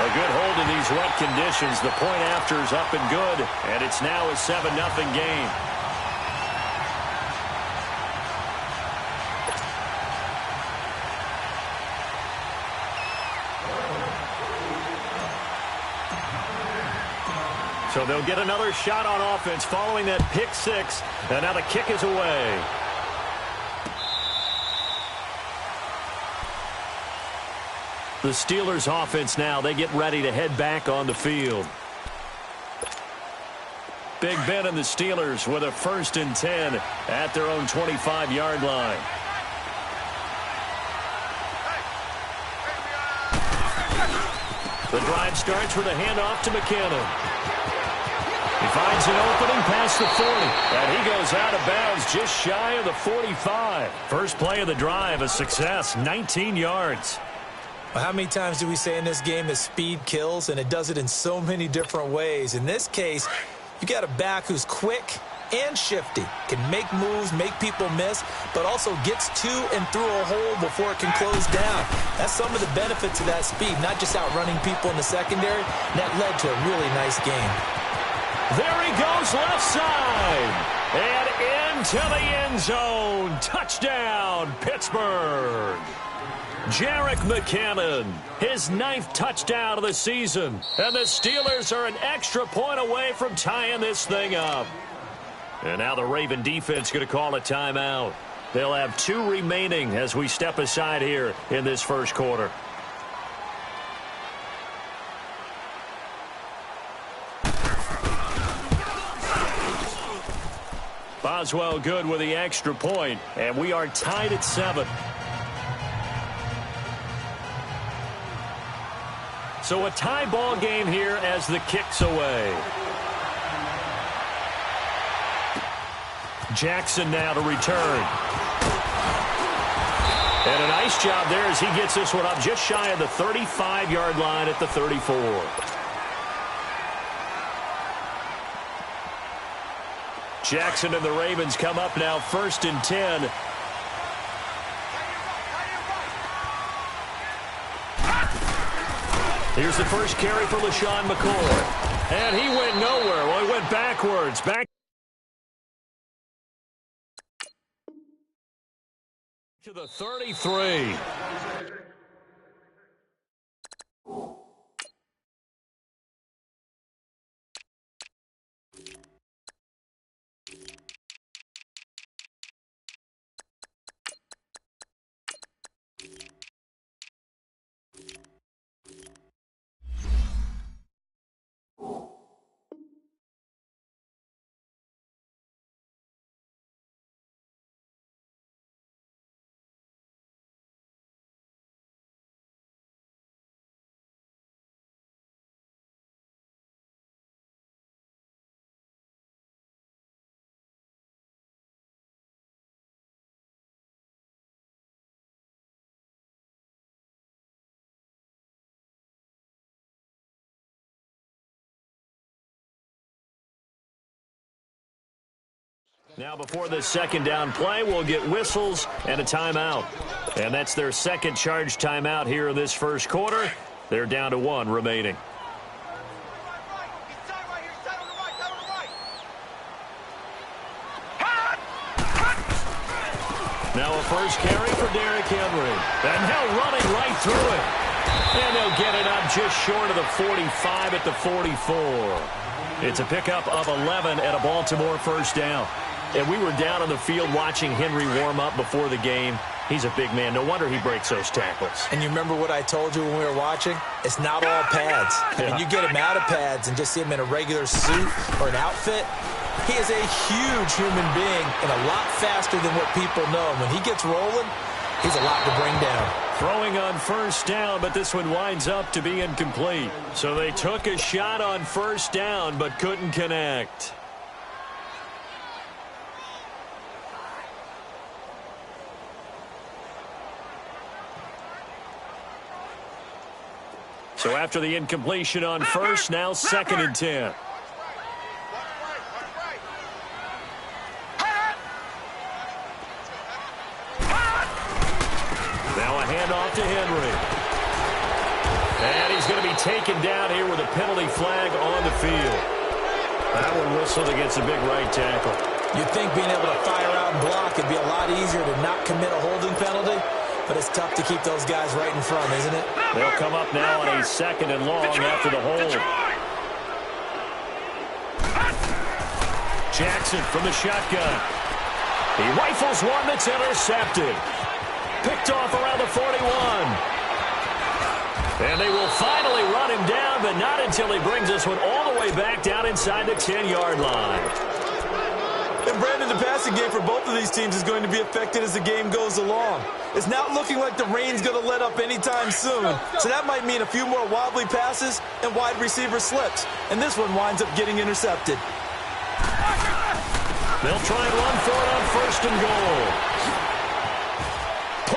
A good hold in these wet conditions. The point after is up and good, and it's now a 7-0 game. So they'll get another shot on offense following that pick six, and now the kick is away. The Steelers offense now, they get ready to head back on the field. Big Ben and the Steelers with a 1st and 10 at their own 25-yard line. The drive starts with a handoff to McKinnon. He finds an opening past the 40, and he goes out of bounds just shy of the 45. First play of the drive, a success, 19 yards. Well, how many times do we say in this game that speed kills, and it does it in so many different ways? In this case, you got a back who's quick and shifty, can make moves, make people miss, but also gets to and through a hole before it can close down. That's some of the benefits of that speed, not just outrunning people in the secondary. That led to a really nice game. There he goes left side, and into the end zone. Touchdown, Pittsburgh. Jerick McKinnon, his 9th touchdown of the season. And the Steelers are an extra point away from tying this thing up. And now the Raven defense going to call a timeout. They'll have 2 remaining as we step aside here in this first quarter. Boswell good with the extra point, and we are tied at 7. So a tie ball game here as the kick's away. Jackson now to return. And a nice job there as he gets this one up just shy of the 35-yard line at the 34. Jackson and the Ravens come up now 1st and 10. Here's the first carry for LaShawn McCoy. And he went nowhere. Well, he went backwards. Back to the 33. Now before this second down play, we'll get whistles and a timeout. And that's their second charge timeout here in this first quarter. They're down to 1 remaining. Now a first carry for Derrick Henry. And now running right through it. And they'll get it up just short of the 45 at the 44. It's a pickup of 11 and a Baltimore first down. And we were down on the field watching Henry warm up before the game. He's a big man. No wonder he breaks those tackles. And you remember what I told you when we were watching? It's not all pads. Yeah. And you get him out of pads and just see him in a regular suit or an outfit. He is a huge human being and a lot faster than what people know. When he gets rolling, he's a lot to bring down. Throwing on first down, but this one winds up to be incomplete. So they took a shot on first down, but couldn't connect. So after the incompletion on first, now 2nd and 10. Now a handoff to Henry. And he's going to be taken down here with a penalty flag on the field. That one whistled against a big right tackle. You'd think being able to fire out and block would be a lot easier to not commit a holding penalty, but it's tough to keep those guys right in front, isn't it? They'll come up now on a 2nd and long after the hold. Jackson from the shotgun. He rifles one that's intercepted. Picked off around the 41. And they will finally run him down, but not until he brings this one all the way back down inside the 10-yard line. And Brandon, the passing game for both of these teams is going to be affected as the game goes along. It's not looking like the rain's going to let up anytime soon, so that might mean a few more wobbly passes and wide receiver slips. And this one winds up getting intercepted. They'll try and run for it on 1st and goal.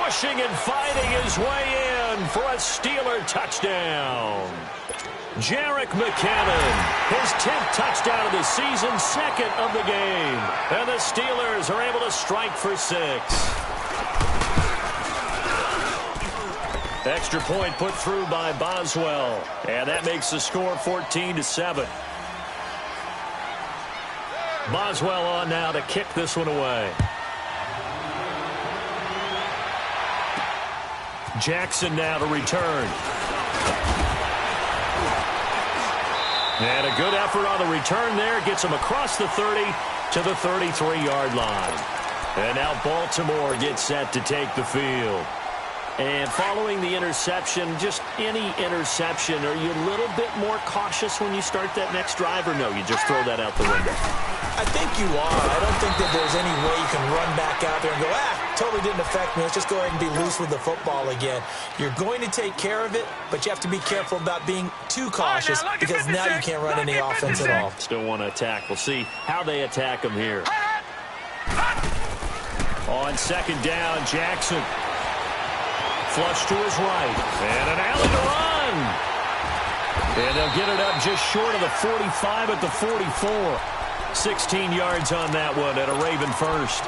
Pushing and fighting his way in for a Steeler touchdown. Jerick McKinnon, his 10th touchdown of the season, 2nd of the game. And the Steelers are able to strike for 6. Extra point put through by Boswell. And that makes the score 14-7. Boswell on now to kick this one away. Jackson now to return. And a good effort on the return there. Gets him across the 30 to the 33-yard line. And now Baltimore gets set to take the field. And following the interception, just any interception, are you a little bit more cautious when you start that next drive, or no, you just throw that out the window? I think you are. I don't think that there's any way you can run back out there and go, totally didn't affect me. Let's just go ahead and be loose with the football again. You're going to take care of it, but you have to be careful about being too cautious because now you can't run any offense at all. Still want to attack. We'll see how they attack him here. On 2nd down, Jackson. Flush to his right. And an alley to run. And they'll get it up just short of the 45 at the 44. 16 yards on that one at a Raven first.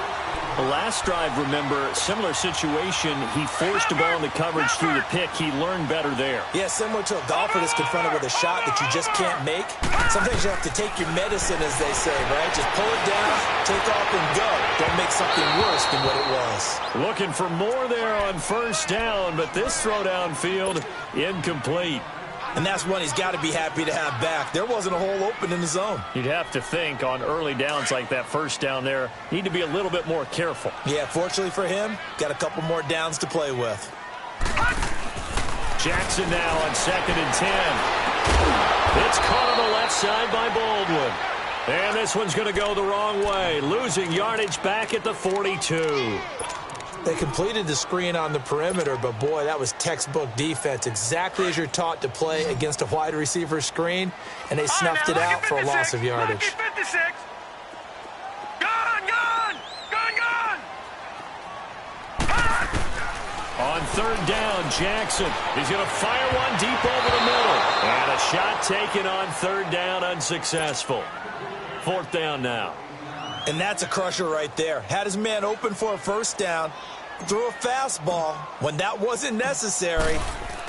The last drive, remember, similar situation. He forced a ball in the coverage through the pick. He learned better there. Yeah, similar to a golfer that's confronted with a shot that you just can't make. Sometimes you have to take your medicine, as they say, right? Just pull it down, take off, and go. Don't make something worse than what it was. Looking for more there on 1st down, but this throw downfield incomplete. And that's one he's got to be happy to have back. There wasn't a hole open in the zone. You'd have to think on early downs like that 1st down there, need to be a little bit more careful. Yeah, fortunately for him, got a couple more downs to play with. Jackson now on 2nd and 10. It's caught on the left side by Baldwin. And this one's going to go the wrong way, losing yardage back at the 42. They completed the screen on the perimeter, but boy, that was textbook defense. Exactly as you're taught to play against a wide receiver screen, and they snuffed it out for a loss of yardage. On 3rd down, Jackson. He's going to fire one deep over the middle. And a shot taken on 3rd down, unsuccessful. 4th down now. And that's a crusher right there. Had his man open for a 1st down. Threw a fastball when that wasn't necessary.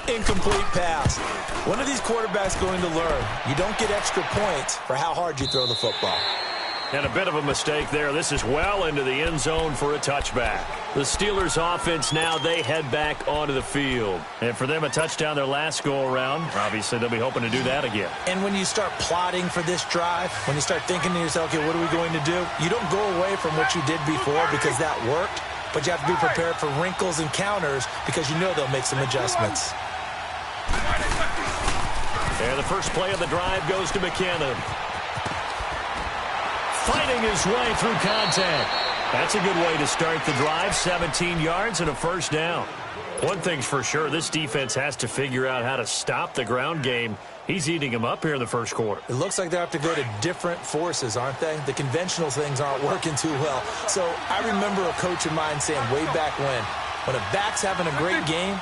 Incomplete pass. One of these quarterbacks going to learn. You don't get extra points for how hard you throw the football. And a bit of a mistake there. This is well into the end zone for a touchback. The Steelers offense now, they head back onto the field. And for them, a touchdown their last go-around. Obviously, they'll be hoping to do that again. And when you start plotting for this drive, when you start thinking to yourself, okay, what are we going to do? You don't go away from what you did before because that worked. But you have to be prepared for wrinkles and counters because you know they'll make some adjustments. And the first play of the drive goes to McKinnon. Fighting his way through contact. That's a good way to start the drive. 17 yards and a 1st down. One thing's for sure, this defense has to figure out how to stop the ground game. He's eating them up here in the 1st quarter. It looks like they have to go to different forces, aren't they? The conventional things aren't working too well. So I remember a coach of mine saying way back when a back's having a great game,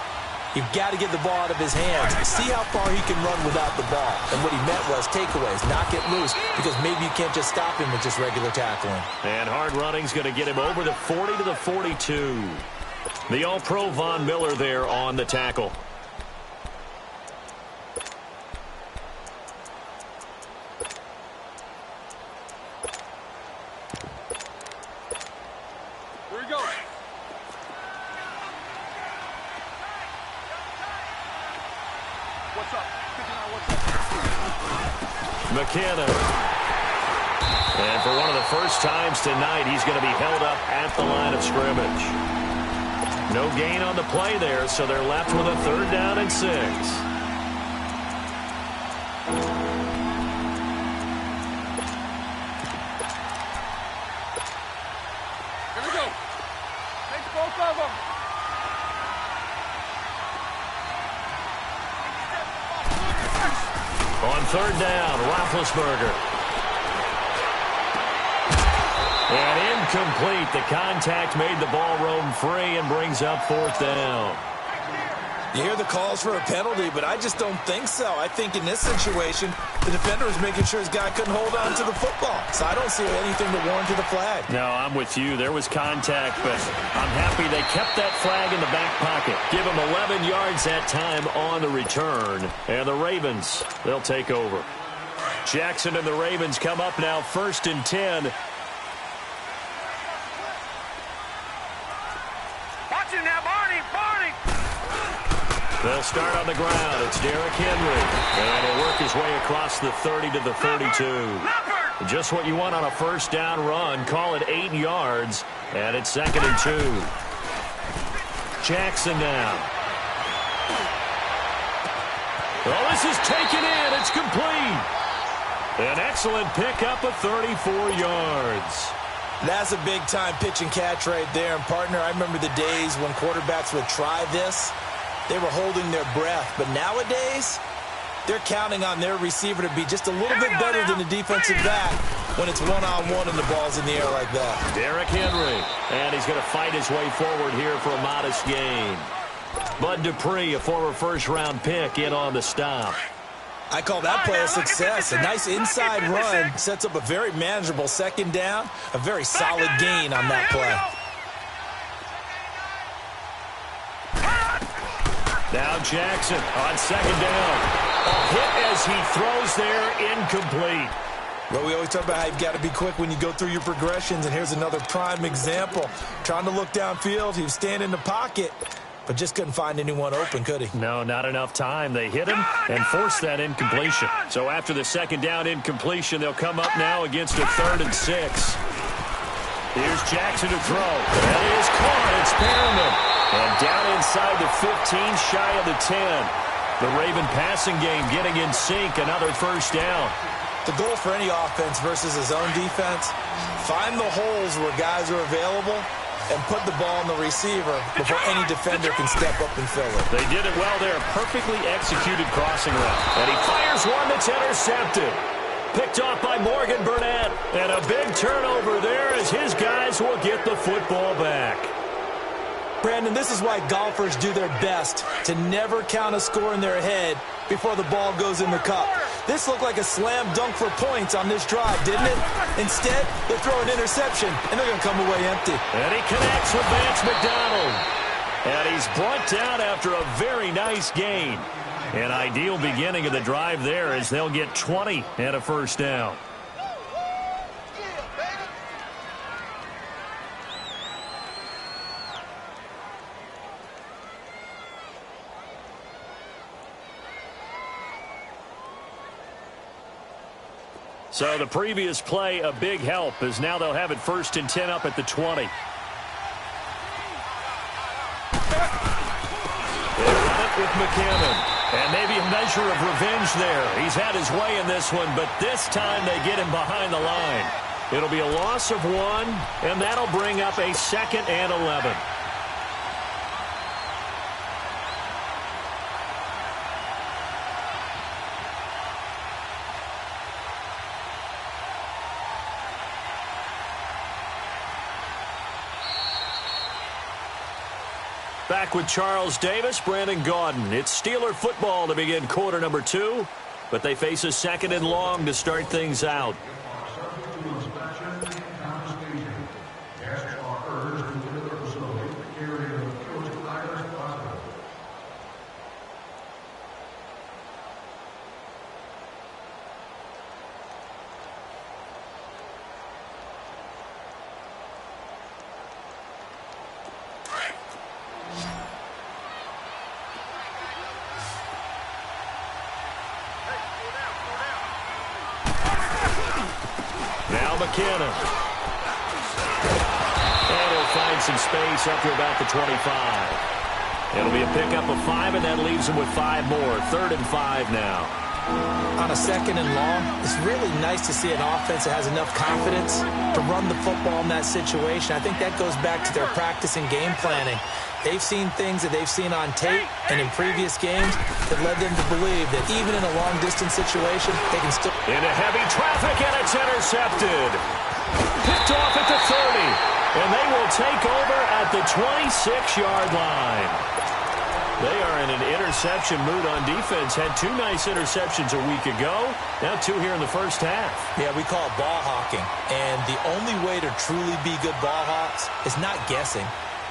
you've got to get the ball out of his hands. See how far he can run without the ball. And what he meant was takeaways, knock it loose, because maybe you can't just stop him with just regular tackling. And hard running's going to get him over the 40 to the 42. The All-Pro Von Miller there on the tackle. McKinnon. And for one of the first times tonight, he's going to be held up at the line of scrimmage. No gain on the play there, so they're left with a 3rd down and 6. On 3rd down, Roethlisberger. And incomplete. The contact made the ball roam free and brings up 4th down. You hear the calls for a penalty, but I just don't think so. I think in this situation, the defender was making sure his guy couldn't hold on to the football. So I don't see anything to warrant to the flag. No, I'm with you. There was contact, but I'm happy they kept that flag in the back pocket. Give him 11 yards that time on the return. And the Ravens, they'll take over. Jackson and the Ravens come up now 1st and 10. They'll start on the ground. It's Derrick Henry. And he'll work his way across the 30 to the 32. Just what you want on a 1st down run. Call it 8 yards. And it's 2nd and 2. Jackson now. Well, this is taken in. It's complete. An excellent pickup of 34 yards. That's a big-time pitch and catch right there. And, partner, I remember the days when quarterbacks would try this. They were holding their breath. But nowadays, they're counting on their receiver to be just a little bit better than the defensive back when it's one-on-one and the ball's in the air like that. Derrick Henry. And he's going to fight his way forward here for a modest gain. Bud Dupree, a former 1st-round pick, in on the stop. I call that play a success. A nice inside run sets up a very manageable 2nd down. A very solid gain on that play. Now Jackson on 2nd down. A hit as he throws there, incomplete. Well, we always talk about how you've got to be quick when you go through your progressions, and here's another prime example. Trying to look downfield, he was standing in the pocket, but just couldn't find anyone open, could he? No, not enough time. They hit him and forced that incompletion. So after the 2nd down incompletion, they'll come up now against a 3rd and 6. Here's Jackson to throw. And he is caught. It's Perriman. And down inside the 15, shy of the 10. The Raven passing game getting in sync. Another 1st down. The goal for any offense versus his own defense, find the holes where guys are available and put the ball on the receiver before any defender can step up and fill it. They did it well there. Perfectly executed crossing route. And he fires one that's intercepted. Picked off by Morgan Burnett. And a big turnover there as his guys will get the football back. Brandon, this is why golfers do their best to never count a score in their head before the ball goes in the cup. This looked like a slam dunk for points on this drive, didn't it? Instead, they throw an interception, and they're going to come away empty. And he connects with Vance McDonald. And he's brought down after a very nice gain. An ideal beginning of the drive there as they'll get 20 and a 1st down. So the previous play, a big help, as now they'll have it 1st and 10 up at the 20. They run it with McKinnon. And maybe a measure of revenge there. He's had his way in this one, but this time they get him behind the line. It'll be a loss of 1, and that'll bring up a 2nd and 11. Back with Charles Davis, Brandon Gaudin. It's Steeler football to begin quarter number 2, but they face a 2nd and long to start things out. McKinnon. And he'll find some space up to about the 25. It'll be a pickup of 5, and that leaves him with 5 more. 3rd and 5 now. On a 2nd and long, it's really nice to see an offense that has enough confidence to run the football in that situation. I think that goes back to their practice and game planning. They've seen things that they've seen on tape and in previous games that led them to believe that even in a long-distance situation, they can still... Into heavy traffic, and it's intercepted. Picked off at the 30, and they will take over at the 26-yard line. They are in an interception mood on defense. Had 2 nice interceptions a week ago. Now 2 here in the first half. Yeah, we call it ball hawking. And the only way to truly be good ball hawks is not guessing.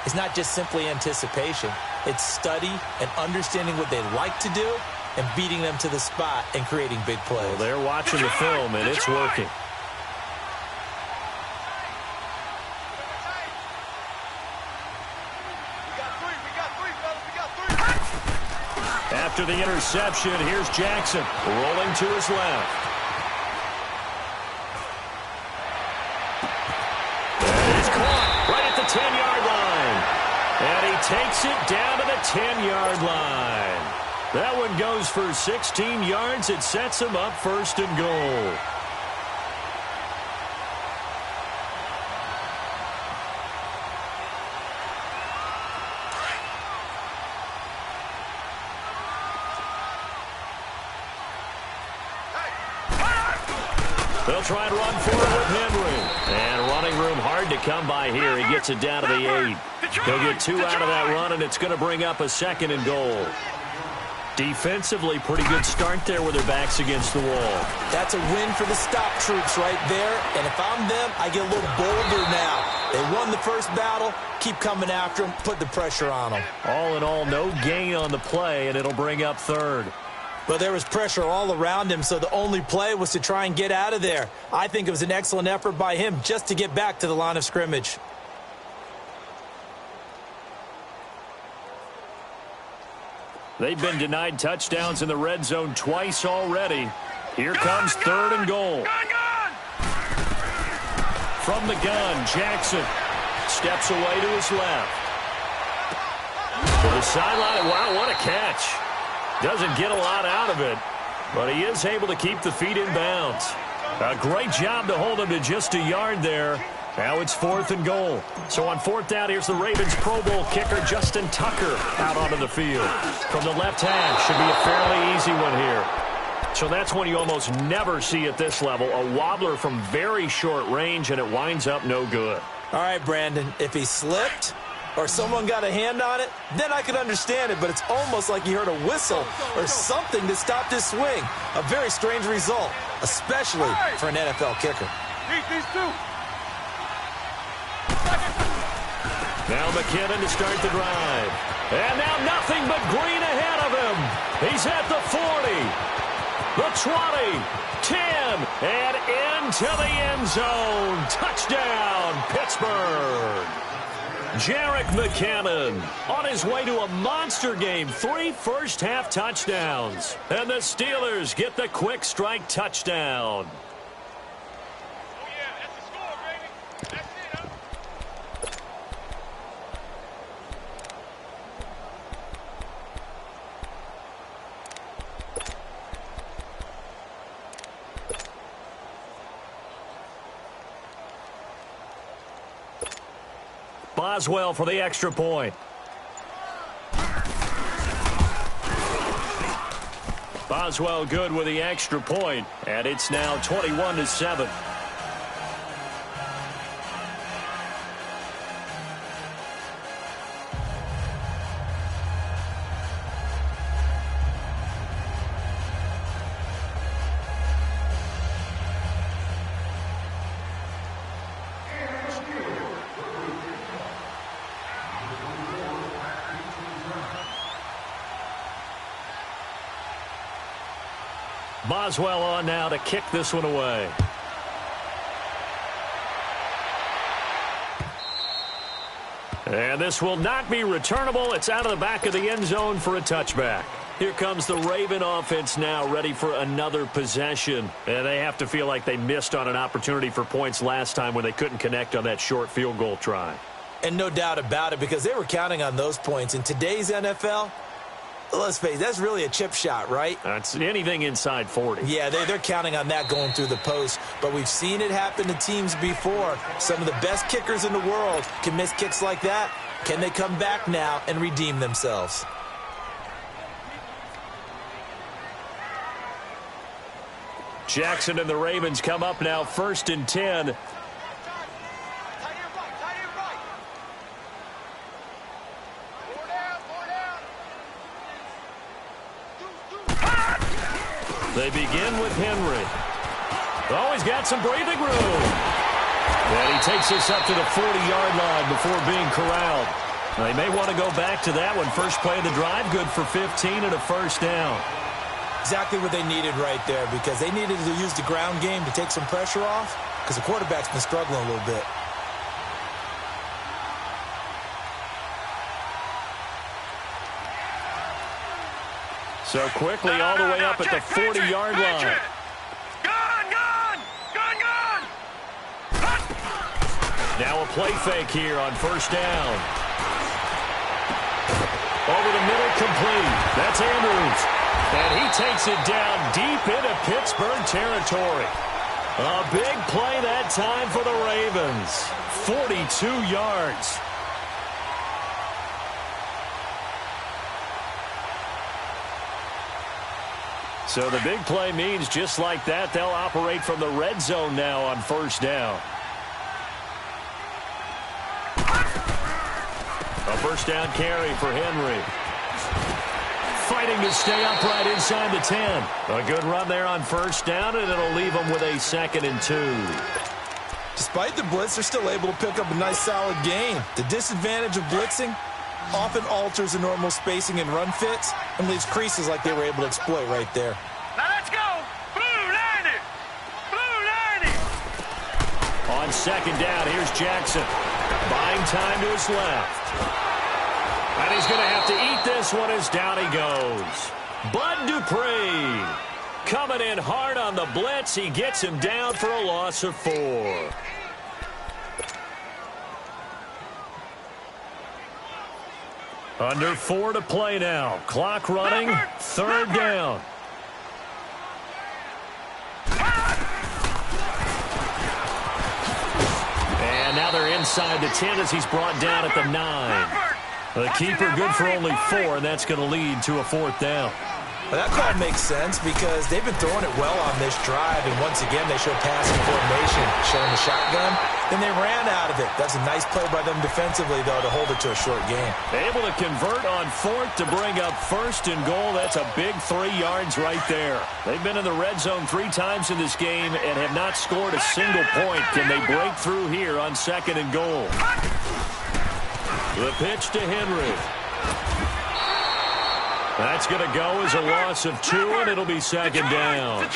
It's not just simply anticipation. It's study and understanding what they like to do and beating them to the spot and creating big plays. Well, they're watching the film, and it's working. After the interception, here's Jackson rolling to his left. And he's caught right at the 10-yard line. And he takes it down to the 10-yard line. That one goes for 16 yards. It sets him up 1st and goal. They'll try and run for it with Henry. And running room hard to come by here. He gets it down to the 8. He'll get 2 out of that run, and it's going to bring up a 2nd and goal. Defensively, pretty good start there with their backs against the wall. That's a win for the stop troops right there. And if I'm them, I get a little bolder now. They won the first battle. Keep coming after them. Put the pressure on them. All in all, no gain on the play, and it'll bring up 3rd. But there was pressure all around him, so the only play was to try and get out of there. I think it was an excellent effort by him just to get back to the line of scrimmage. They've been denied touchdowns in the red zone twice already. Here comes 3rd and goal. From the gun, Jackson steps away to his left. To the sideline. Wow, what a catch. Doesn't get a lot out of it, but he is able to keep the feet in bounds. A great job to hold him to just a yard there. Now it's 4th and goal. So on 4th down, here's the Ravens Pro Bowl kicker, Justin Tucker, out onto the field. From the left half, should be a fairly easy one here. So that's one you almost never see at this level. A wobbler from very short range, and it winds up no good. All right, Brandon, if he slipped or someone got a hand on it, then I could understand it, but it's almost like he heard a whistle or something that stopped his swing. A very strange result, especially for an NFL kicker. These 2. Now McKinnon to start the drive. And now nothing but green ahead of him. He's at the 40, the 20, 10, and into the end zone. Touchdown, Pittsburgh. Jerick McKinnon on his way to a monster game. 3 first-half touchdowns. And the Steelers get the quick strike touchdown. Oh, yeah, that's the score, baby. That's it, huh? Boswell for the extra point. Boswell good with the extra point, and it's now 21-7. Boswell on now to kick this one away. And this will not be returnable. It's out of the back of the end zone for a touchback. Here comes the Raven offense now, ready for another possession. And they have to feel like they missed on an opportunity for points last time when they couldn't connect on that short field goal try. And no doubt about it, because they were counting on those points. In today's NFL, let's face it, that's really a chip shot, right? That's anything inside 40. Yeah, they're counting on that going through the post. But we've seen it happen to teams before. Some of the best kickers in the world can miss kicks like that. Can they come back now and redeem themselves? Jackson and the Ravens come up now, 1st and 10. They begin with Henry. Oh, he's got some breathing room. And he takes this up to the 40-yard line before being corralled. Now, they may want to go back to that one. First play of the drive, good for 15 and a first down. Exactly what they needed right there, because they needed to use the ground game to take some pressure off, because the quarterback's been struggling a little bit. So quickly all the way up at the 40-yard line. Now a play fake here on first down. Over the middle, complete. That's Andrews. And he takes it down deep into Pittsburgh territory. A big play that time for the Ravens. 42 yards. So the big play means just like that, they'll operate from the red zone now on first down. A first down carry for Henry. Fighting to stay upright inside the 10. A good run there on first down, and it'll leave them with a 2nd and 2. Despite the blitz, they're still able to pick up a nice solid gain. The disadvantage of blitzing often alters the normal spacing and run fits and leaves creases like they were able to exploit right there. Now let's go. Blue 90. Blue 90. On second down, here's Jackson. Buying time to his left. And he's going to have to eat this one as down he goes. Bud Dupree coming in hard on the blitz. He gets him down for a loss of 4. Under 4 to play now. Clock running. 3rd down. And now they're inside the 10 as he's brought down at the 9. The keeper good for only 4, and that's going to lead to a 4th down. Well, that call makes sense because they've been throwing it well on this drive, and once again they show passing formation, showing the shotgun. Then they ran out of it. That's a nice play by them defensively, though, to hold it to a short game. Able to convert on 4th to bring up 1st and goal. That's a big 3 yards right there. They've been in the red zone 3 times in this game and have not scored a single point. Can they break through here on 2nd and goal? The pitch to Henry. That's going to go as a loss of 2, and it'll be 2nd down.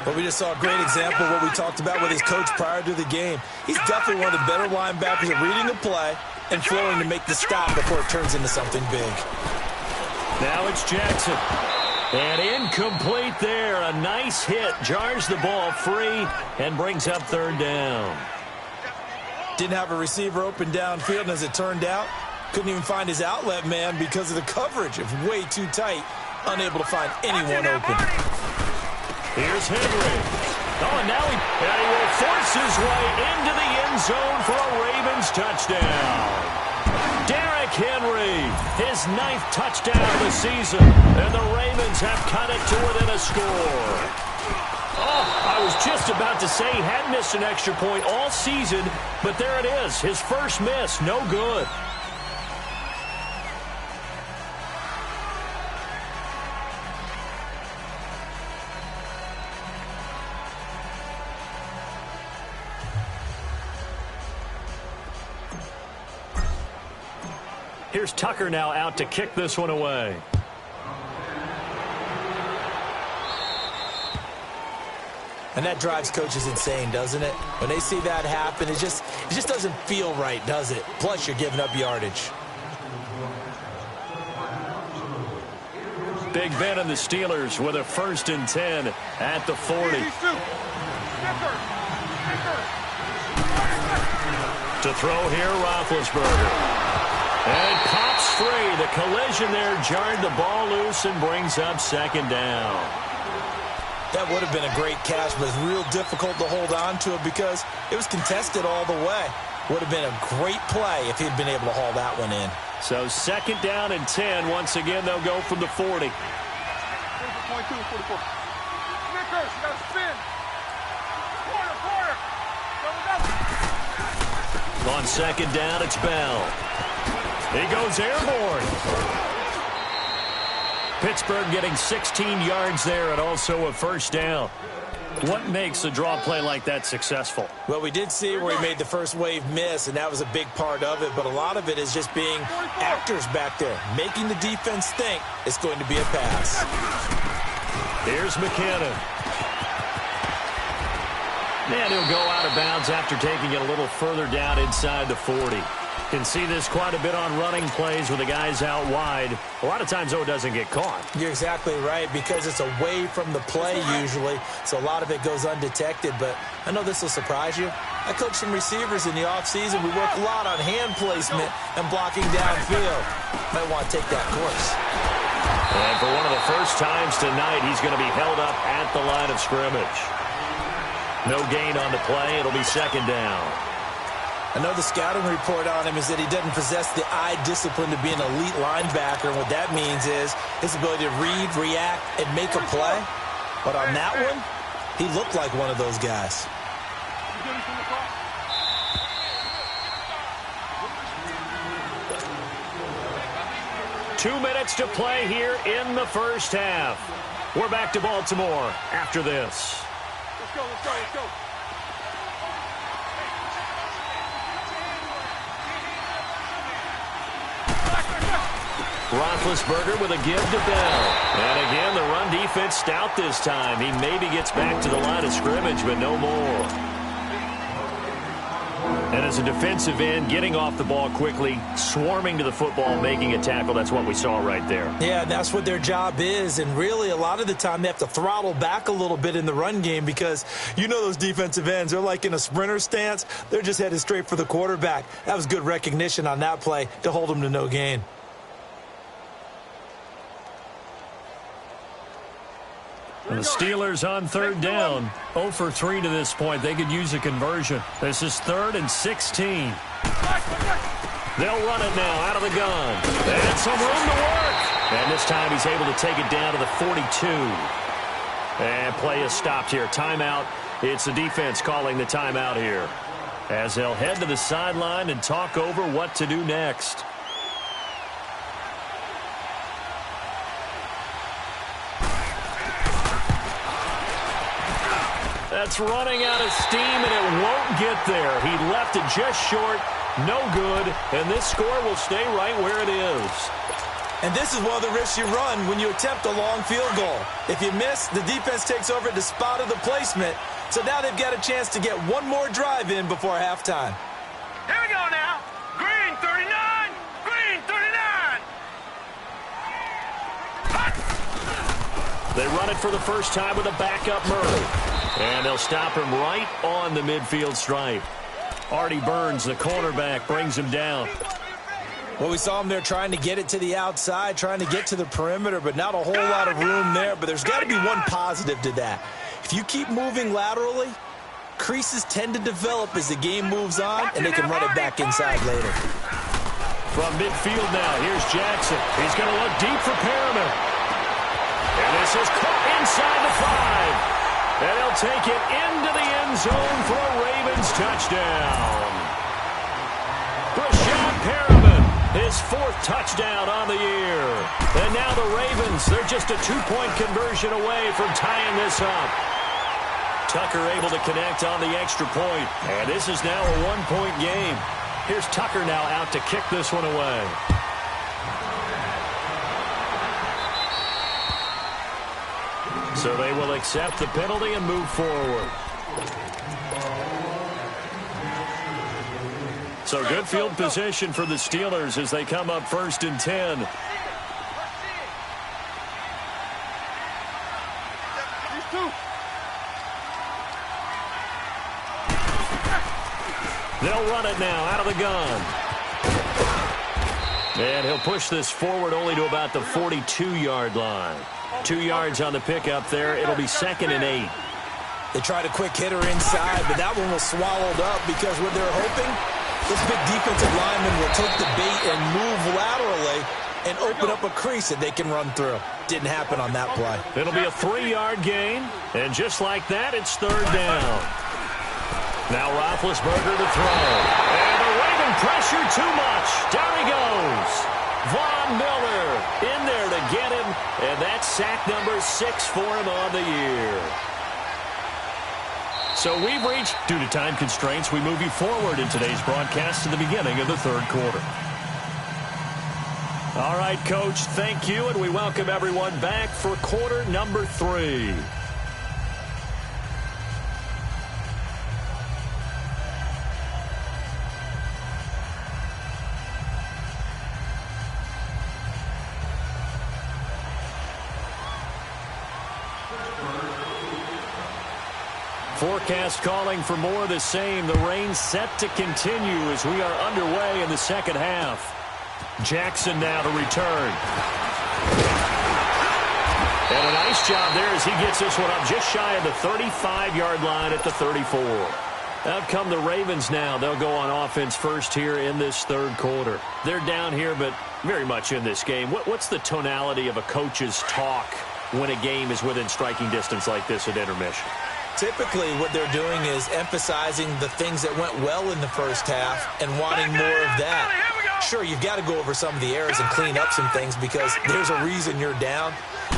But we just saw a great example of what we talked about with his coach prior to the game. He's definitely one of the better linebackers at reading the play and flowing to make the stop before it turns into something big. Now it's Jackson. And incomplete there. A nice hit. Jars the ball free and brings up 3rd down. Didn't have a receiver open downfield, and as it turned out, couldn't even find his outlet man because of the coverage. It was way too tight. Unable to find anyone open. Here's Henry. Oh, and now he will force his way into the end zone for a Ravens touchdown. Derrick Henry, his 9th touchdown of the season, and the Ravens have cut it to within a score. Oh, I was just about to say he had missed an extra point all season, but there it is, his first miss, no good. Here's Tucker now out to kick this one away. And that drives coaches insane, doesn't it? When they see that happen, it just doesn't feel right, does it? Plus, you're giving up yardage. Big Ben and the Steelers with a 1st and 10 at the 40. To throw here, Roethlisberger. And it pops free. The collision there jarred the ball loose and brings up 2nd down. That would have been a great catch, but it's real difficult to hold on to it because it was contested all the way. Would have been a great play if he'd been able to haul that one in. So 2nd down and 10. Once again, they'll go from the 40. On 2nd down, it's Bell. He goes airborne. Pittsburgh getting 16 yards there and also a 1st down. What makes a draw play like that successful? Well, we did see where he made the first wave miss, and that was a big part of it. But a lot of it is just being actors back there, making the defense think it's going to be a pass. Here's McKinnon. And he'll go out of bounds after taking it a little further down inside the 40. Can see this quite a bit on running plays with the guys out wide. A lot of times, though, it doesn't get caught. You're exactly right, because it's away from the play usually, so a lot of it goes undetected. But I know this will surprise you. I coached some receivers in the offseason. We work a lot on hand placement and blocking downfield. Might want to take that course. And for one of the first times tonight, he's going to be held up at the line of scrimmage. No gain on the play. It'll be 2nd down. I know the scouting report on him is that he doesn't possess the eye discipline to be an elite linebacker. And what that means is his ability to read, react, and make a play. But on that one, he looked like one of those guys. Two minutes to play here in the 1st half. We're back to Baltimore after this. Let's go. Roethlisberger with a give to Bell. And again, the run defense stout this time. He maybe gets back to the line of scrimmage, but no more. And as a defensive end, getting off the ball quickly, swarming to the football, making a tackle, that's what we saw right there. Yeah, and that's what their job is. And really, a lot of the time, they have to throttle back a little bit in the run game because you know those defensive ends, they're like in a sprinter stance. They're just headed straight for the quarterback. That was good recognition on that play to hold them to no gain. The Steelers on 3rd down. 0 for 3 to this point. They could use a conversion. This is 3rd and 16. They'll run it now out of the gun. And some room to work. And this time he's able to take it down to the 42. And play is stopped here. Timeout. It's the defense calling the timeout here, as they'll head to the sideline and talk over what to do next. That's running out of steam, and it won't get there. He left it just short, no good, and this score will stay right where it is. And this is one of the risks you run when you attempt a long field goal. If you miss, the defense takes over at the spot of the placement, so now they've got a chance to get one more drive in before halftime. Here we go now. Green 39. Green 39. They run it for the first time with a backup Murray. And they'll stop him right on the midfield stripe. Artie Burns, the cornerback, brings him down. Well, we saw him there trying to get it to the outside, trying to get to the perimeter, but not a whole lot of room there. But there's got to be one positive to that. If you keep moving laterally, creases tend to develop as the game moves on, and they can run it back inside later. From midfield now, here's Jackson. He's going to look deep for Perriman. And this is caught inside the 5. And he'll take it into the end zone for a Ravens touchdown. Brashad Perriman, his 4th touchdown on the year. And now the Ravens, they're just a 2-point conversion away from tying this up. Tucker able to connect on the extra point. And this is now a 1-point game. Here's Tucker now out to kick this one away. So they will accept the penalty and move forward. So good field position for the Steelers as they come up 1st and 10. They'll run it now out of the gun. And he'll push this forward only to about the 42-yard line. 2 yards on the pickup there. It'll be 2nd and 8. They tried a quick hitter inside, but that one was swallowed up because what they're hoping, this big defensive lineman will take the bait and move laterally and open up a crease that they can run through. Didn't happen on that play. It'll be a 3-yard gain, and just like that, it's 3rd down. Now Roethlisberger to throw. And the Raven pressure too much. Down he goes. Von Miller in there to get him, and that's sack number 6 for him on the year. So we've reached, due to time constraints, we move you forward in today's broadcast to the beginning of the 3rd quarter. All right, Coach, thank you, and we welcome everyone back for quarter number 3. Forecast calling for more of the same. The rain set to continue as we are underway in the 2nd half. Jackson now to return. And a nice job there as he gets this one up just shy of the 35-yard line at the 34. Out come the Ravens now. They'll go on offense first here in this 3rd quarter. They're down here, but very much in this game. What's the tonality of a coach's talk when a game is within striking distance like this at intermission? Typically, what they're doing is emphasizing the things that went well in the first half and wanting more of that. Sure, you've got to go over some of the errors and clean up some things because there's a reason you're down.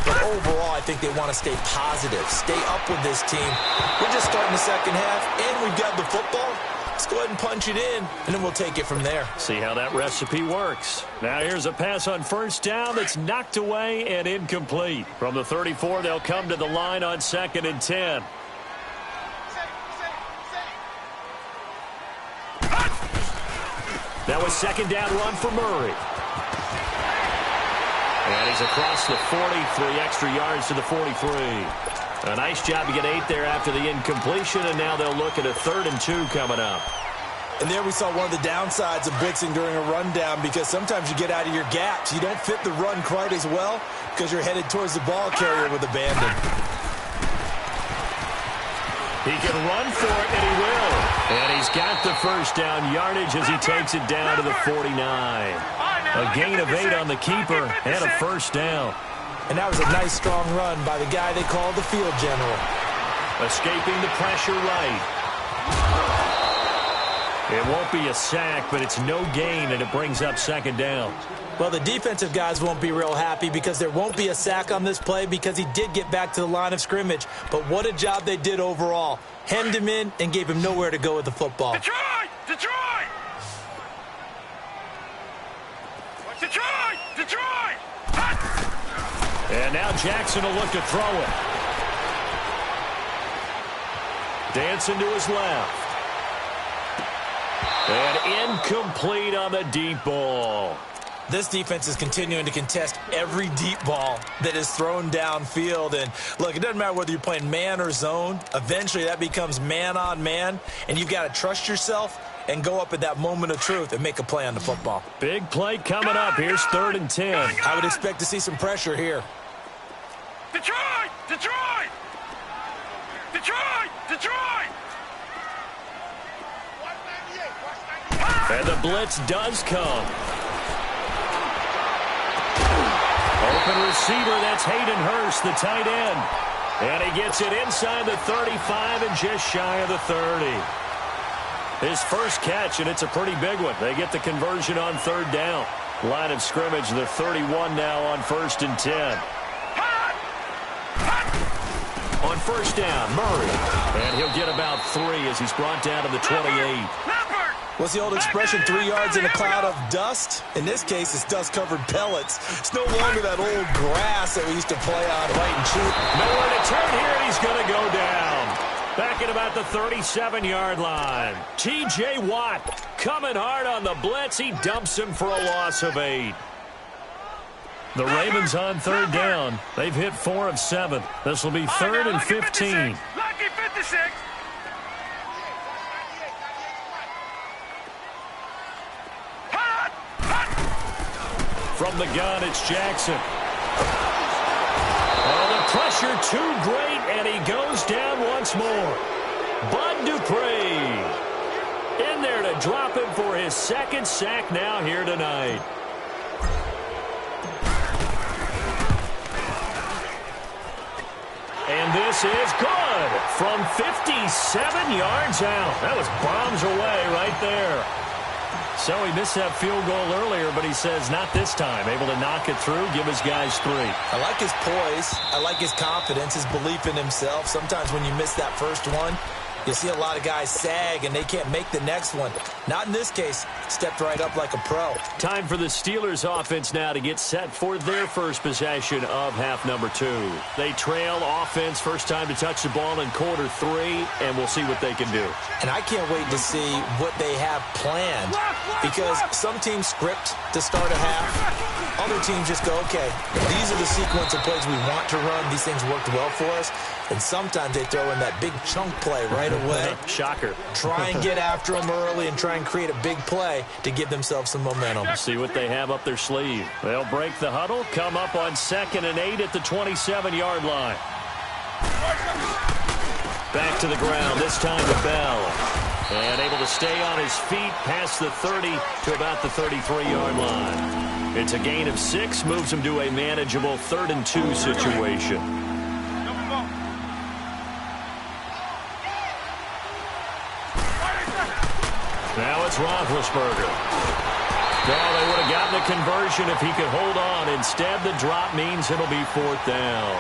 But overall, I think they want to stay positive, stay up with this team. We're just starting the 2nd half, and we've got the football. Let's go ahead and punch it in, and then we'll take it from there. See how that recipe works. Now here's a pass on 1st down that's knocked away and incomplete. From the 34, they'll come to the line on 2nd and 10. That was 2nd down run for Murray. And he's across the 40, 3 extra yards to the 43. A nice job to get 8 there after the incompletion, and now they'll look at a 3rd and 2 coming up. And there we saw one of the downsides of blitzing during a rundown because sometimes you get out of your gaps. You don't fit the run quite as well because you're headed towards the ball carrier with abandon. He can run for it, and he will. And he's got the 1st down yardage as he takes it down to the 49. A gain of 8 on the keeper and a 1st down. And that was a nice, strong run by the guy they call the field general. Escaping the pressure right. It won't be a sack, but it's no gain, and it brings up 2nd down. Well, the defensive guys won't be real happy because there won't be a sack on this play because he did get back to the line of scrimmage. But what a job they did overall. Hemmed him in and gave him nowhere to go with the football. Detroit! Detroit! Detroit! Detroit! And now Jackson will look to throw it. Dancing to his left. And incomplete on the deep ball. This defense is continuing to contest every deep ball that is thrown downfield. And, look, it doesn't matter whether you're playing man or zone. Eventually, that becomes man-on-man, and you've got to trust yourself and go up at that moment of truth and make a play on the football. Big play coming up. Here's 3rd and 10. I would expect to see some pressure here. Detroit! Detroit! Detroit! Detroit! And the blitz does come. Open receiver, that's Hayden Hurst, the tight end. And he gets it inside the 35 and just shy of the 30. His first catch, and it's a pretty big one. They get the conversion on 3rd down. Line of scrimmage, the 31 now on 1st and 10. On 1st down, Murray. And he'll get about 3 as he's brought down to the 28. What's the old expression, 3 yards in a cloud of dust? In this case, it's dust-covered pellets. It's no longer that old grass that we used to play on, white and cheap. Nowhere to turn here, and he's going to go down. Back at about the 37-yard line. T.J. Watt coming hard on the blitz. He dumps him for a loss of 8. The Ravens on third down. They've hit 4 of 7. This will be third and 15. Lucky 56. From the gun, it's Jackson. Oh, the pressure too great, and he goes down once more. Bud Dupree in there to drop him for his second sack now here tonight. And this is good from 57 yards out. That was bombs away right there. So he missed that field goal earlier, but he says not this time. Able to knock it through, give his guys 3. I like his poise. I like his confidence, his belief in himself. Sometimes when you miss that first one, you see a lot of guys sag and they can't make the next one. Not in this case. Stepped right up like a pro. Time for the Steelers offense now to get set for their first possession of half number 2. They trail offense, first time to touch the ball in quarter 3, and we'll see what they can do. And I can't wait to see what they have planned, because some teams script to start a half. Other teams just go, okay, these are the sequence of plays we want to run. These things worked well for us. And sometimes they throw in that big chunk play right away. Shocker. Try and get after them early and try and create a big play to give themselves some momentum. See what they have up their sleeve. They'll break the huddle, come up on 2nd and 8 at the 27-yard line. Back to the ground, this time to Bell. And able to stay on his feet past the 30 to about the 33-yard line. It's a gain of 6, moves him to a manageable 3rd and 2 situation. Now it's Roethlisberger. Well, they would have gotten the conversion if he could hold on. Instead, the drop means it'll be 4th down.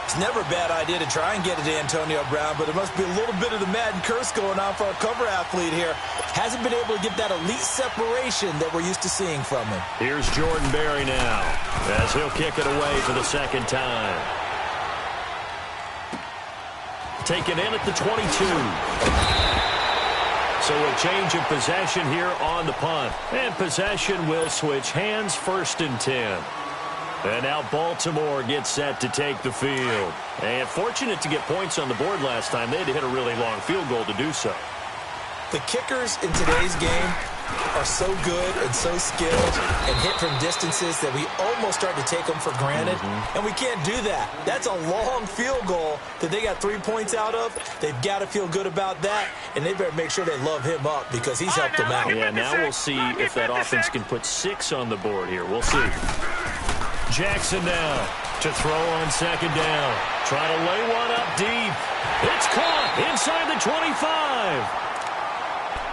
It's never a bad idea to try and get it to Antonio Brown, but there must be a little bit of the Madden curse going on for our cover athlete here. Hasn't been able to get that elite separation that we're used to seeing from him. Here's Jordan Berry now, as he'll kick it away for the second time. Taken in at the 22. So a change of possession here on the punt. And possession will switch hands, 1st and 10. And now Baltimore gets set to take the field. And fortunate to get points on the board last time. They had to hit a really long field goal to do so. The kickers in today's game are so good and so skilled and hit from distances that we almost start to take them for granted. And we can't do that. That's a long field goal that they got 3 points out of. They've got to feel good about that, and they better make sure they love him up because he's helped them out. Yeah, now we'll see if that offense can put 6 on the board here. We'll see. Jackson now to throw on 2nd down. Try to lay one up deep. It's caught inside the 25.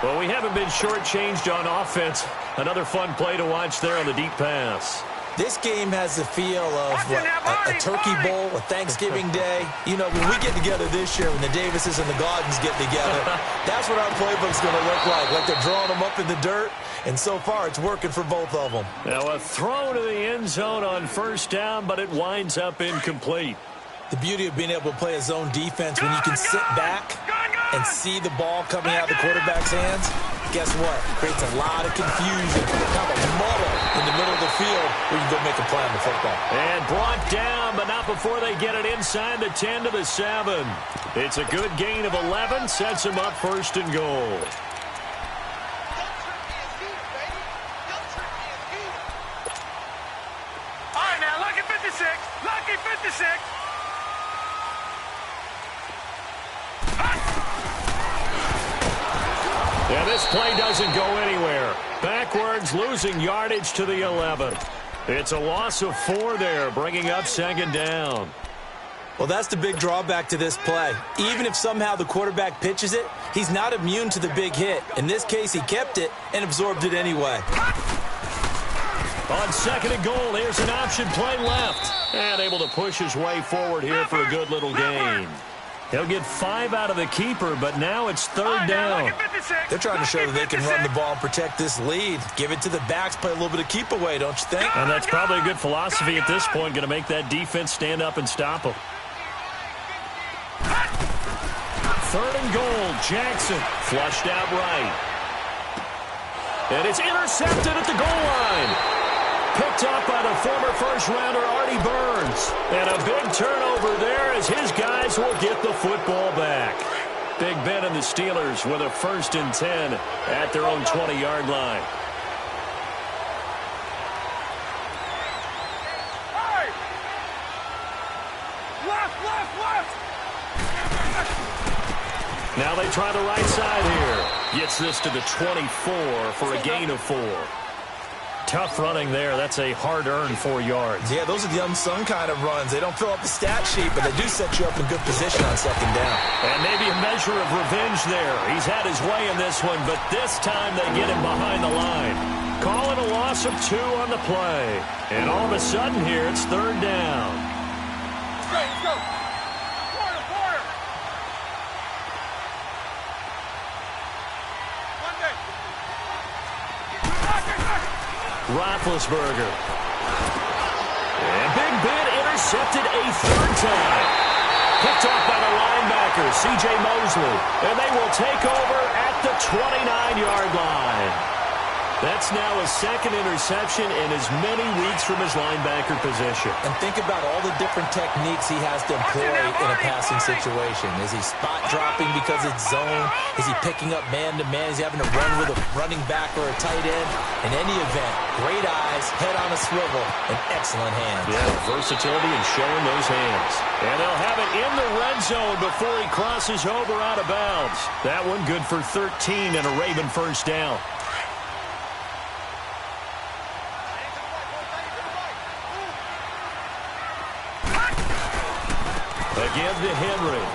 Well, we haven't been shortchanged on offense. Another fun play to watch there on the deep pass. This game has the feel of a turkey bowl, a Thanksgiving day. You know, when we get together this year, when the Davises and the Gaudens get together, that's what our playbook's going to look like they're drawing them up in the dirt. And so far, it's working for both of them. Now a throw to the end zone on 1st down, but it winds up incomplete. The beauty of being able to play a zone defense when you can sit back and see the ball coming out of the quarterback's hands, guess what? Creates a lot of confusion, kind of a muddle in the middle of the field where you can go make a play on the football. And brought down, but not before they get it inside the 10 to the 7. It's a good gain of 11, sets them up 1st and goal. All right, now, lucky 56. Lucky 56. Yeah, this play doesn't go anywhere. Backwards, losing yardage to the 11. It's a loss of 4 there, bringing up 2nd down. Well, that's the big drawback to this play. Even if somehow the quarterback pitches it, he's not immune to the big hit. In this case, he kept it and absorbed it anyway. On 2nd and goal, here's an option play left. And able to push his way forward here for a good little gain. He'll get 5 out of the keeper, but now it's 3rd down. They're trying to show that they can run the ball and protect this lead. Give it to the backs, play a little bit of keep away, don't you think? And that's probably a good philosophy at this point, going to make that defense stand up and stop them. 3rd and goal, Jackson flushed out right. And it's intercepted at the goal line. Picked up by the former first-rounder Artie Burns. And a big turnover there as his guys will get the football back. Big Ben and the Steelers with a 1st and 10 at their own 20-yard line. Now they try the right side here. Gets this to the 24 for a gain of 4. Tough running there. That's a hard-earned 4 yards. Yeah, those are the unsung kind of runs. They don't fill up the stat sheet, but they do set you up in good position on 2nd down. And maybe a measure of revenge there. He's had his way in this one, but this time they get him behind the line. Calling a loss of 2 on the play. And all of a sudden here, it's 3rd down. Let's go. Quarter. Monday. Roethlisberger. And Big Ben intercepted a 3rd time. Picked off by the linebacker, C.J. Mosley. And they will take over at the 29-yard line. That's now a 2nd interception in as many weeks from his linebacker position. And think about all the different techniques he has to employ in a passing situation. Is he spot dropping because it's zone? Is he picking up man-to-man? Is he having to run with a running back or a tight end? In any event, great eyes, head on a swivel, and excellent hands. Yeah, versatility and showing those hands. And they'll have it in the red zone before he crosses over out of bounds. That one good for 13 and a Raven 1st down. Again to Henry.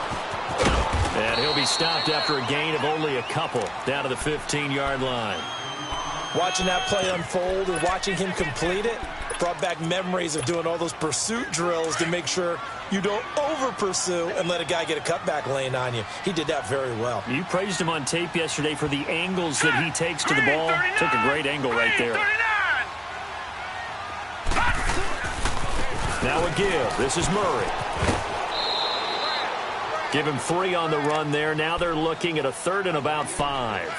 And he'll be stopped after a gain of only a couple down to the 15-yard line. Watching that play unfold and watching him complete it brought back memories of doing all those pursuit drills to make sure you don't over-pursue and let a guy get a cutback lane on you. He did that very well. You praised him on tape yesterday for the angles that he takes to the ball. Took a great angle right there. Now a give. This is Murray. Give him 3 on the run there. Now they're looking at a 3rd and about 5.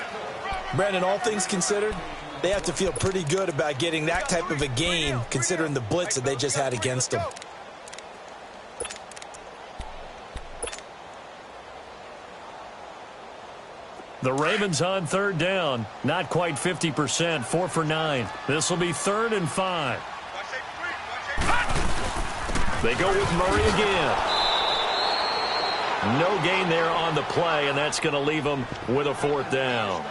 Brandon, all things considered, they have to feel pretty good about getting that type of a gain considering the blitz that they just had against them. The Ravens on 3rd down. Not quite 50%. 4 for 9. This will be 3rd and 5. They go with Murray again. No gain there on the play, and that's going to leave them with a 4th down.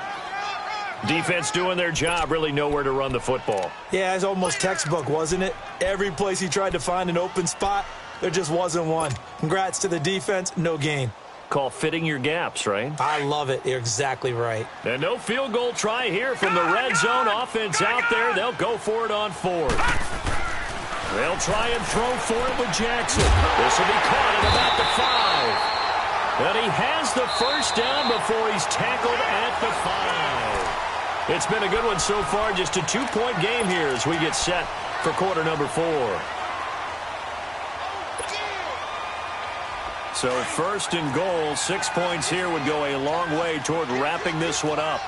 Defense doing their job, really nowhere to run the football. Yeah, it's almost textbook, wasn't it? Every place he tried to find an open spot, there just wasn't one. Congrats to the defense, no gain. Call fitting your gaps, right? I love it. You're exactly right. And no field goal try here from the red zone offense out there. They'll go for it on 4th. They'll try and throw for it with Jackson. This will be caught at about the 5. And he has the 1st down before he's tackled at the 5. It's been a good one so far. Just a 2-point game here as we get set for quarter number 4. So 1st and goal, 6 points here would go a long way toward wrapping this one up.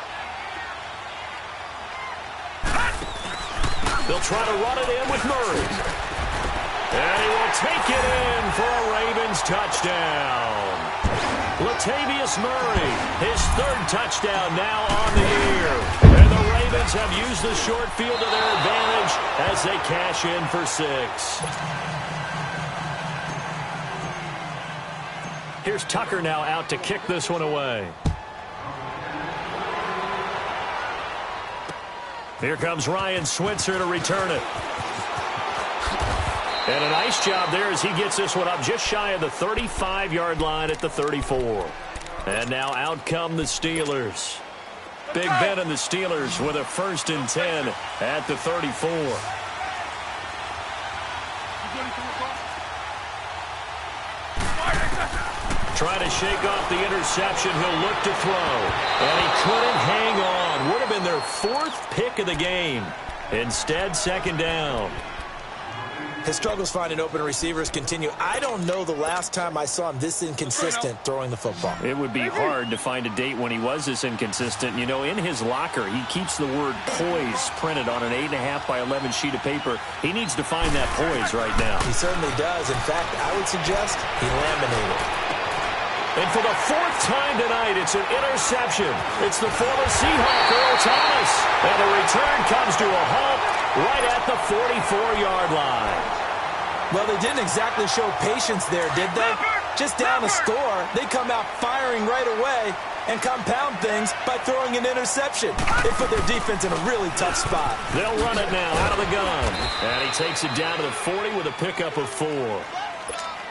They'll try to run it in with Murray. And he will take it in for a Ravens touchdown. Latavius Murray, his 3rd touchdown now on the year. And the Ravens have used the short field to their advantage as they cash in for 6. Here's Tucker now out to kick this one away. Here comes Ryan Switzer to return it. And a nice job there as he gets this one up just shy of the 35-yard line at the 34. And now out come the Steelers. Big Ben and the Steelers with a 1st and 10 at the 34. Trying to shake off the interception. He'll look to throw. And he couldn't hang on. Would have been their 4th pick of the game. Instead, 2nd down. His struggles finding open receivers continue. I don't know the last time I saw him this inconsistent throwing the football. It would be hard to find a date when he was this inconsistent. You know, in his locker, he keeps the word poise printed on an 8.5 by 11 sheet of paper. He needs to find that poise right now. He certainly does. In fact, I would suggest he laminated. And for the 4th time tonight, it's an interception. It's the former Seahawk, Earl Thomas. And the return comes to a halt right at the 44-yard line. Well, they didn't exactly show patience there, did they? Just down a score, they come out firing right away and compound things by throwing an interception. They put their defense in a really tough spot. They'll run it now out of the gun. And he takes it down to the 40 with a pickup of 4.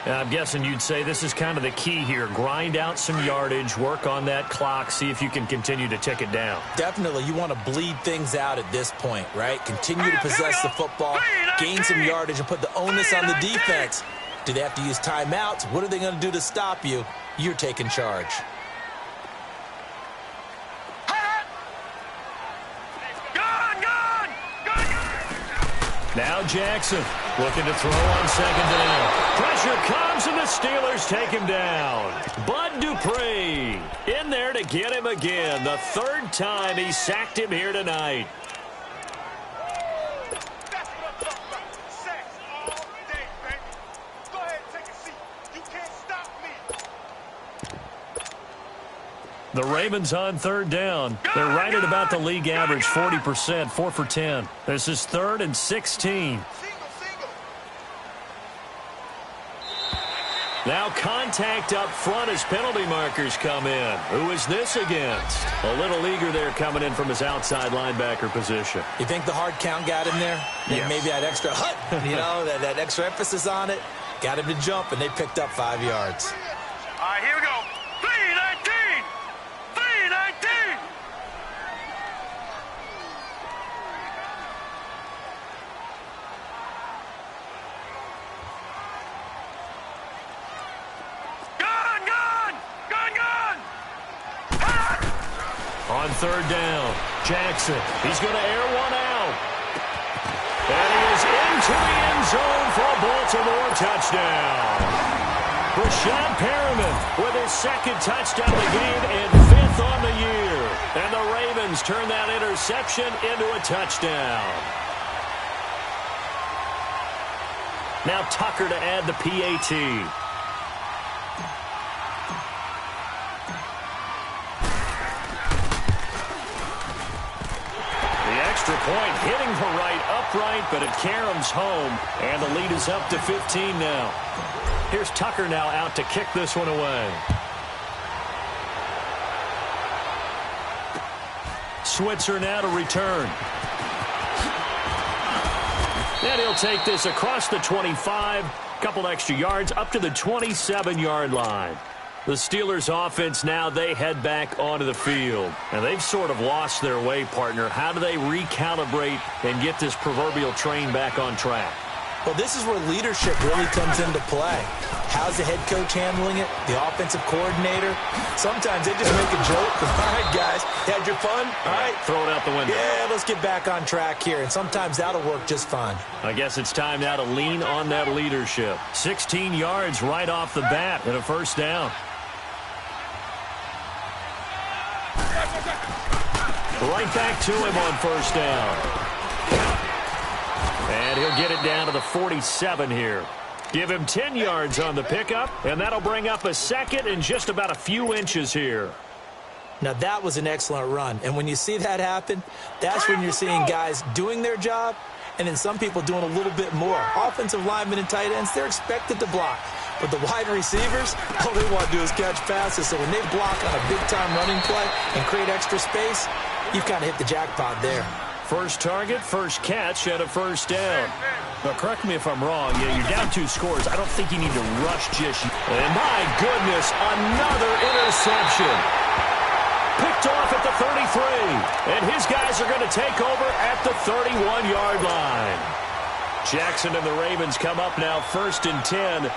And I'm guessing you'd say this is kind of the key here. Grind out some yardage, work on that clock, see if you can continue to tick it down. Definitely, you want to bleed things out at this point, right? Continue to possess the football, gain some yardage, and put the onus on the defense. Do they have to use timeouts? What are they going to do to stop you? You're taking charge. Now Jackson looking to throw on 2nd down. Pressure comes and the Steelers take him down. Bud Dupree in there to get him again. The 3rd time he sacked him here tonight. That's what I'm talking about. Sacks all day, baby. Go ahead and take a seat. You can't stop me. The Ravens on 3rd down. They're right at about the league average, 40%, 4 for 10. This is 3rd and 16. Now contact up front as penalty markers come in. Who is this against? A little eager there coming in from his outside linebacker position. You think the hard count got him there? Yes. Maybe that extra that extra emphasis on it got him to jump, and they picked up 5 yards. All right, here we go. 3-19. 3-19. On 3rd down, Jackson. He's going to air one out. And he is into the end zone for a Baltimore touchdown. Rashad Perriman with his 2nd touchdown of the game and 5th on the year. And the Ravens turn that interception into a touchdown. Now Tucker to add the PAT. Point hitting the right upright, but it caroms home, and the lead is up to 15 now. Here's Tucker now out to kick this one away. Switzer now to return. And he'll take this across the 25, couple extra yards up to the 27-yard line. The Steelers offense now, they head back onto the field. And they've sort of lost their way, partner. How do they recalibrate and get this proverbial train back on track? Well, this is where leadership really comes into play. How's the head coach handling it? The offensive coordinator? Sometimes they just make a joke. All right, guys, had your fun? All right. Throw it out the window. Yeah, let's get back on track here. And sometimes that'll work just fine. I guess it's time now to lean on that leadership. 16 yards right off the bat and a 1st down. Right back to him on 1st down. And he'll get it down to the 47 here. Give him 10 yards on the pickup, and that'll bring up a 2nd and just about a few inches here. Now, that was an excellent run. And when you see that happen, that's when you're seeing guys doing their job and then some people doing a little bit more. Offensive linemen and tight ends, they're expected to block. But the wide receivers, all they want to do is catch passes. So when they block on a big-time running play and create extra space, you've kind of hit the jackpot there. First target, first catch, and a 1st down. Now, correct me if I'm wrong. Yeah, you're down 2 scores. I don't think you need to rush just yet. And my goodness, another interception. Picked off at the 33. And his guys are going to take over at the 31-yard line. Jackson and the Ravens come up now 1st and 10.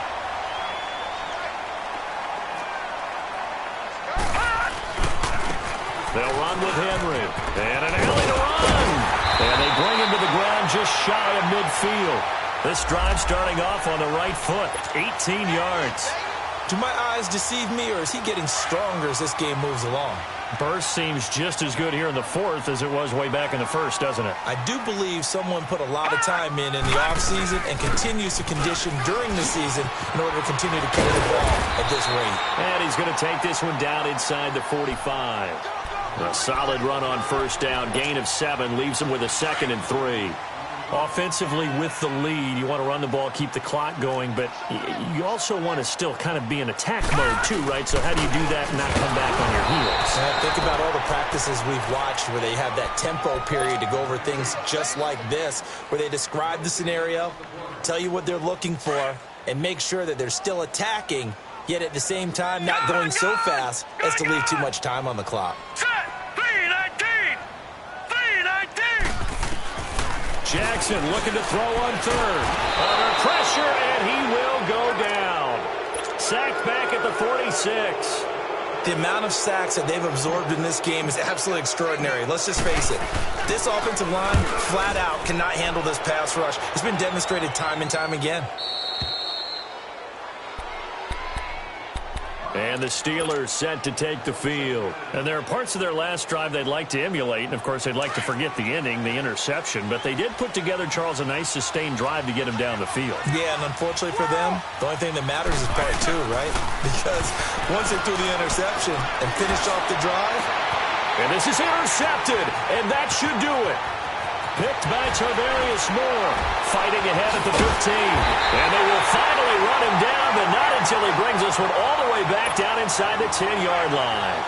They'll run with Henry. And an alley to run. And they bring him to the ground just shy of midfield. This drive starting off on the right foot, 18 yards. Do my eyes deceive me, or is he getting stronger as this game moves along? Burst seems just as good here in the fourth as it was way back in the first, doesn't it? I do believe someone put a lot of time in the offseason and continues to condition during the season in order to continue to carry the ball at this rate. And he's going to take this one down inside the 45. A solid run on first down. Gain of 7 leaves him with a 2nd and 3. Offensively with the lead, you want to run the ball, keep the clock going, but you also want to still kind of be in attack mode too, right? So how do you do that and not come back on your heels? Think about all the practices we've watched where they have that tempo period to go over things just like this, where they describe the scenario, tell you what they're looking for, and make sure that they're still attacking, yet at the same time not going so fast as to leave too much time on the clock. Jackson looking to throw on third. Under pressure, and he will go down. Sacked back at the 46. The amount of sacks that they've absorbed in this game is absolutely extraordinary. Let's just face it. This offensive line, flat out, cannot handle this pass rush. It's been demonstrated time and time again. And the Steelers set to take the field. And there are parts of their last drive they'd like to emulate. And, of course, they'd like to forget the ending, the interception. But they did put together, Charles, a nice sustained drive to get him down the field. Yeah, and unfortunately for them, the only thing that matters is part 2, right? Because once they threw the interception and finished off the drive. And this is intercepted, and that should do it. Picked by Tarvarius Moore, fighting ahead at the 15. And they will finally run him down, but not until he brings this one all the way back down inside the 10-yard line.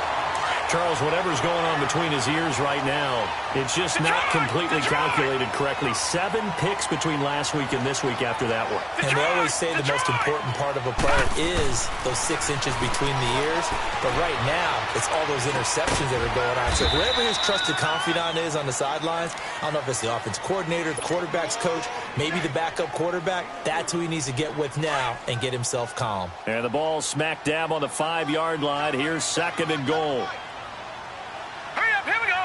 Charles, whatever's going on between his ears right now, it's just not completely calculated correctly. 7 picks between last week and this week after that one. And they always say the most important part of a player is those 6 inches between the ears. But right now, it's all those interceptions that are going on. So whoever his trusted confidant is on the sidelines, I don't know if it's the offense coordinator, the quarterback's coach, maybe the backup quarterback, that's who he needs to get with now and get himself calm. And the ball smack dab on the 5-yard line. Here's 2nd and goal. Here we go.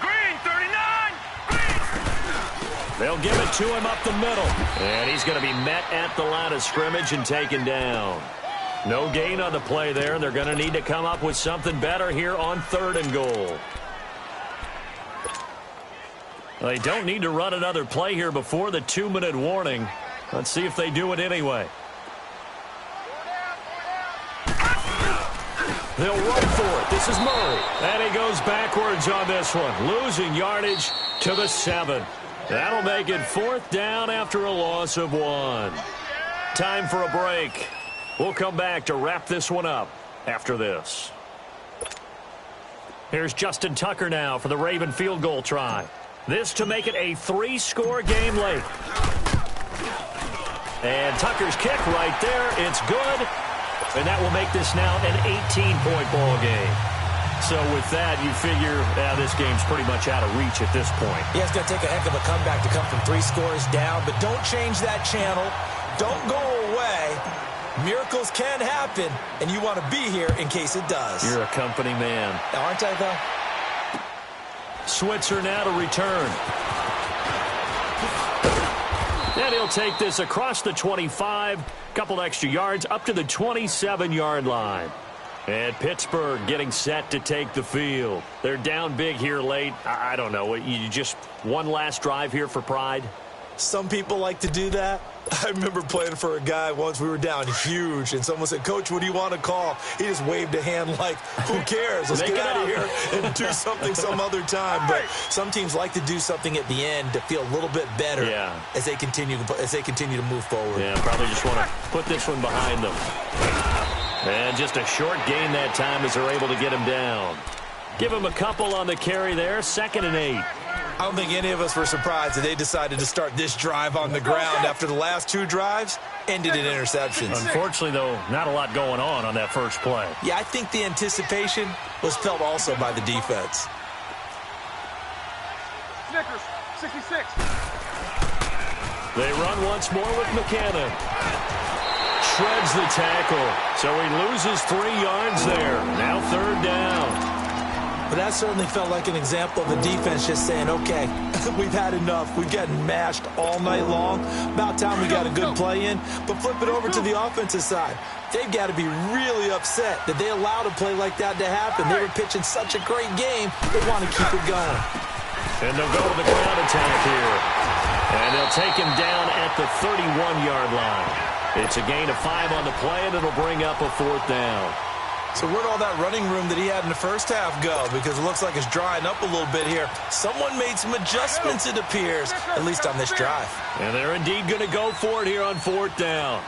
Green, 39. Green. They'll give it to him up the middle. And he's going to be met at the line of scrimmage and taken down. No gain on the play there. They're going to need to come up with something better here on 3rd and goal. They don't need to run another play here before the 2-minute warning. Let's see if they do it anyway. They'll run for it. This is Murray. And he goes backwards on this one. Losing yardage to the 7. That'll make it 4th down after a loss of 1. Time for a break. We'll come back to wrap this one up after this. Here's Justin Tucker now for the Raven field goal try. This to make it a 3-score game late. And Tucker's kick right there. It's good. And that will make this now an 18-point ball game. So with that, you figure this game's pretty much out of reach at this point. Yeah, it's going to take a heck of a comeback to come from 3 scores down. But don't change that channel. Don't go away. Miracles can happen, and you want to be here in case it does. You're a company man. Aren't I, though? Switzer now to return. And he'll take this across the 25, couple extra yards, up to the 27-yard line. And Pittsburgh getting set to take the field. They're down big here late. I don't know. You just one last drive here for pride? Some people like to do that. I remember playing for a guy once. We were down huge, and someone said, "Coach, what do you want to call?" He just waved a hand like, who cares? Let's get out of here and do something some other time. But some teams like to do something at the end to feel a little bit better as they continue to move forward. Yeah, probably just want to put this one behind them. And just a short gain that time as they're able to get him down. Give him a couple on the carry there, 2nd and 8. I don't think any of us were surprised that they decided to start this drive on the ground after the last 2 drives ended in interceptions. Unfortunately, though, not a lot going on that first play. Yeah, I think the anticipation was felt also by the defense. Snickers, 66. They run once more with McKinnon. Shreds the tackle. So he loses 3 yards there. Now 3rd down. But that certainly felt like an example of the defense just saying, okay, we've had enough. We've gotten mashed all night long. About time we got a good play in. But flip it over to the offensive side. They've got to be really upset that they allowed a play like that to happen. They were pitching such a great game, they want to keep it going. And they'll go to the ground attack here. And they'll take him down at the 31-yard line. It's a gain of 5 on the play, and it'll bring up a 4th down. So where'd all that running room that he had in the first half go? Because it looks like it's drying up a little bit here. Someone made some adjustments, it appears, at least on this drive. And they're indeed going to go for it here on 4th down.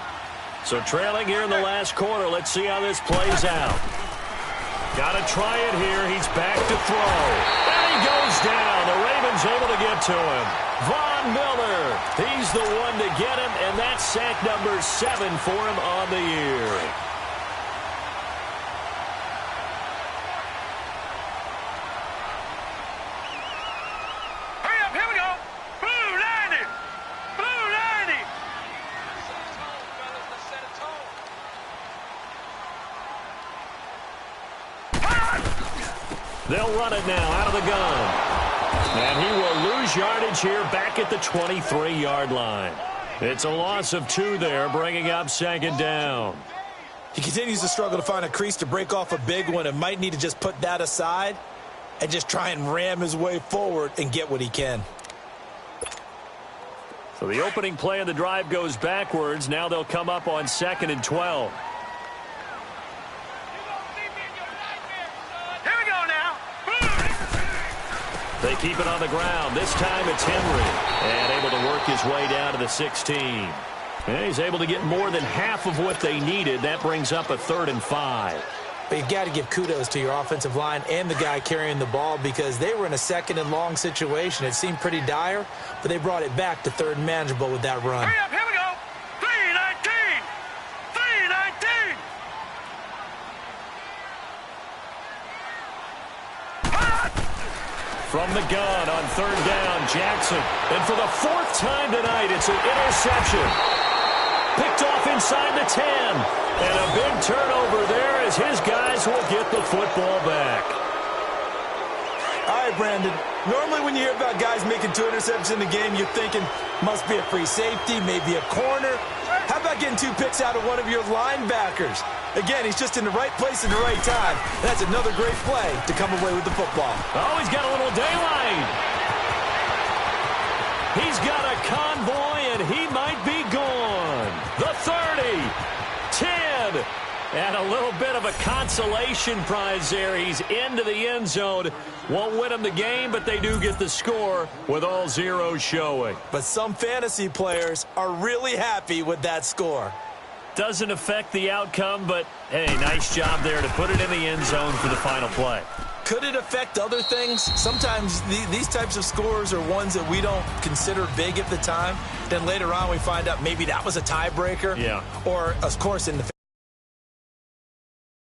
So trailing here in the last quarter. Let's see how this plays out. Got to try it here. He's back to throw. And he goes down. The Ravens able to get to him. Von Miller, he's the one to get him, and that's sack number 7 for him on the year. They'll run it now out of the gun. And he will lose yardage here back at the 23-yard line. It's a loss of 2 there, bringing up 2nd down. He continues to struggle to find a crease to break off a big one and might need to just put that aside and just try and ram his way forward and get what he can. So the opening play of the drive goes backwards. Now they'll come up on 2nd and 12. They keep it on the ground. This time it's Henry. And able to work his way down to the 16. And he's able to get more than half of what they needed. That brings up a 3rd and 5. But you've got to give kudos to your offensive line and the guy carrying the ball because they were in a 2nd and long situation. It seemed pretty dire, but they brought it back to 3rd and manageable with that run. Hurry up, here we go. 3-19. 3-19. From the gun on 3rd down, Jackson. And for the 4th time tonight, it's an interception. Picked off inside the 10. And a big turnover there as his guys will get the football back. All right, Brandon. Normally when you hear about guys making 2 interceptions in the game, you're thinking must be a free safety, maybe a corner. How about getting 2 picks out of one of your linebackers? Again, he's just in the right place at the right time. That's another great play to come away with the football. Oh, he's got a little daylight. He's got a convoy, and he might be gone. The 30, 10, and a little bit of a consolation prize there. He's into the end zone. Won't win them the game, but they do get the score with all zeros showing. But some fantasy players are really happy with that score. Doesn't affect the outcome, but, hey, nice job there to put it in the end zone for the final play. Could it affect other things? Sometimes these types of scores are ones that we don't consider big at the time. Then later on we find out maybe that was a tiebreaker. Yeah. Or, of course, in the